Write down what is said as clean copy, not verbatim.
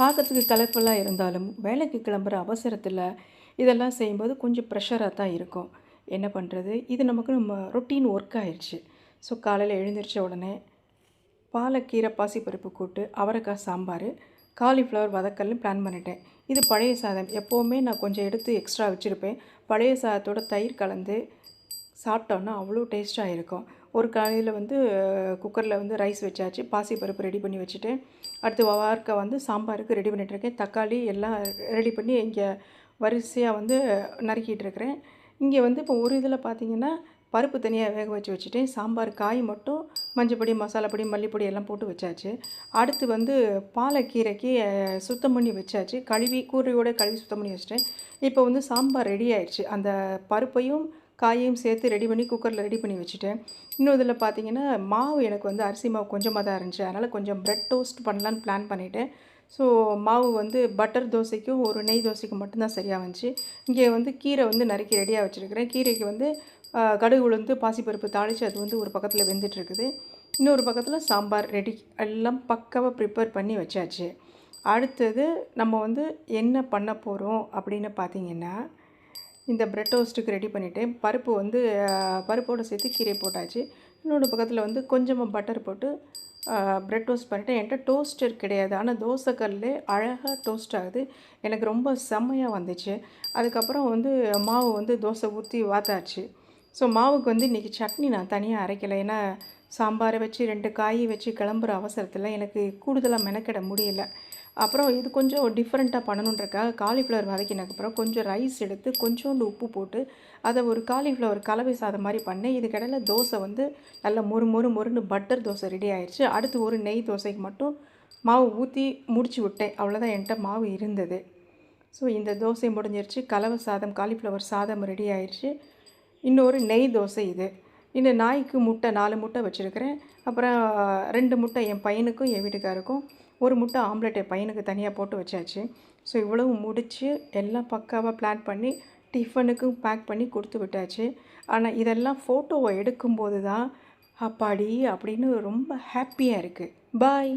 பார்க்கறதுக்கு கலர்ஃபுல்லாக இருந்தாலும் வேலைக்கு கிளம்புற அவசரத்தில் இதெல்லாம் செய்யும்போது கொஞ்சம் ப்ரெஷராக தான் இருக்கும். என்ன பண்ணுறது? இது நமக்கு நம்ம ரொட்டீன் ஒர்க் ஆயிடுச்சு. ஸோ காலையில் எழுந்திரிச்ச உடனே பாலக்கீரை பாசிப்பருப்பு கூட்டு, அவரைக்காய் சாம்பார், காலிஃப்ளவர் வதக்கல்னு பிளான் பண்ணிட்டேன். இது பழைய சாதம். எப்போவுமே நான் கொஞ்சம் எடுத்து எக்ஸ்ட்ரா வச்சுருப்பேன். பழைய சாதத்தோட தயிர் கலந்து சாப்பிட்டோன்னா அவ்வளோ டேஸ்ட்டாக இருக்கும். ஒரு காலையில் வந்து குக்கரில் வந்து ரைஸ் வச்சாச்சு, பாசிப்பருப்பு ரெடி பண்ணி வச்சுட்டேன். அடுத்து வார்க்காய் வந்து சாம்பாருக்கு ரெடி பண்ணிகிட்ருக்கேன். தக்காளி எல்லாம் ரெடி பண்ணி இங்கே வரிசையாக வந்து நறுக்கிட்டு இருக்கிறேன். இங்கே வந்து இப்போ ஒரு இதில் பார்த்திங்கன்னா பருப்பு தனியாக வேக வச்சு வச்சுட்டேன். சாம்பார் காய் மட்டும் மஞ்சப்பொடி, மசாலாப்பொடி, மல்லிப்பொடி எல்லாம் போட்டு வச்சாச்சு. அடுத்து வந்து பாலக்கீரைக்கு சுத்தம் பண்ணி வச்சாச்சு. கழுவி கூரையோடு கழுவி சுத்தம் பண்ணி வச்சுட்டேன். இப்போ வந்து சாம்பார் ரெடி ஆயிடுச்சு. அந்த பருப்பையும் காயையும் சேர்த்து ரெடி பண்ணி குக்கரில் ரெடி பண்ணி வச்சுட்டேன். இன்னும் இதில் பார்த்திங்கன்னா மாவு எனக்கு வந்து அரிசி மாவு கொஞ்சமாக தான் இருந்துச்சு. அதனால் கொஞ்சம் ப்ரெட் டோஸ்ட் பண்ணலான்னு பிளான் பண்ணிவிட்டேன். ஸோ மாவு வந்து பட்டர் தோசைக்கும் ஒரு நெய் தோசைக்கும் மட்டும்தான் சரியாக வந்துச்சு. இங்கே வந்து கீரை வந்து நறுக்கி ரெடியாக வச்சுருக்கிறேன். கீரைக்கு வந்து கடுகு உளுந்து பாசிப்பருப்பு தாளித்து அது வந்து ஒரு பக்கத்தில் வெந்துட்டுருக்குது. இன்னொரு பக்கத்தில் சாம்பார் ரெடி. எல்லாம் பக்காவாக ப்ரிப்பேர் பண்ணி வச்சாச்சு. அடுத்தது நம்ம வந்து என்ன பண்ண போகிறோம் அப்படின்னு பார்த்திங்கன்னா, இந்த ப்ரெட் டோஸ்ட்டுக்கு ரெடி பண்ணிவிட்டேன். பருப்பு வந்து பருப்போடு சேர்த்து கீரை போட்டாச்சு. இன்னொரு பக்கத்தில் வந்து கொஞ்சமாக பட்டர் போட்டு ப்ரெட் டோஸ்ட் பண்ணிவிட்டேன். என்கிட்ட டோஸ்டர் கிடையாது. ஆனால் தோசைக்கல்லே அழகாக டோஸ்ட் ஆகுது. எனக்கு ரொம்ப செம்மையாக வந்துச்சு. அதுக்கப்புறம் வந்து மாவு வந்து தோசை ஊற்றி வாத்தாச்சு. ஸோ மாவுக்கு வந்து இன்றைக்கி சட்னி நான் தனியாக அரைக்கலை. ஏன்னா சாம்பாரை வச்சு 2 காய் வச்சு கிளம்புற அவசரத்தில் எனக்கு கூடுதலாக மெனக்கிட முடியல. அப்புறம் இது கொஞ்சம் டிஃப்ரெண்ட்டாக பண்ணணுன்றக்காக காலிஃப்ளவர் வதக்கினதுக்கப்புறம் கொஞ்சம் ரைஸ் எடுத்து கொஞ்சோண்டு உப்பு போட்டு அதை ஒரு காலிஃப்ளவர் கலவை சாதம் மாதிரி பண்ணேன். இதுக்கிடையில தோசை வந்து நல்லா மொறுன்னு பட்டர் தோசை ரெடி ஆயிடுச்சு. அடுத்து ஒரு நெய் தோசைக்கு மட்டும் மாவு ஊற்றி முடிச்சு விட்டேன். அவ்வளோதான் என்கிட்ட மாவு இருந்தது. ஸோ இந்த தோசை முடிஞ்சிருச்சு. கலவை சாதம் காலிஃப்ளவர் சாதம் ரெடி ஆயிடுச்சு. இன்னொரு நெய் தோசை இது. இந்த நாய்க்கு முட்டை 4 முட்டை வச்சுருக்கிறேன். அப்புறம் 2 முட்டை என் பையனுக்கும் என் வீட்டுக்காருக்கும், 1 முட்டை ஆம்லெட் என் பையனுக்கு தனியாக போட்டு வச்சாச்சு. ஸோ இவ்வளவு முடித்து எல்லாம் பக்காவாக பிளான் பண்ணி டிஃபனுக்கும் பேக் பண்ணி கொடுத்து விட்டாச்சு. ஆனால் இதெல்லாம் ஃபோட்டோவை எடுக்கும்போது தான் அப்பாடி அப்படின்னு ரொம்ப ஹாப்பியாக இருக்குது. பாய்.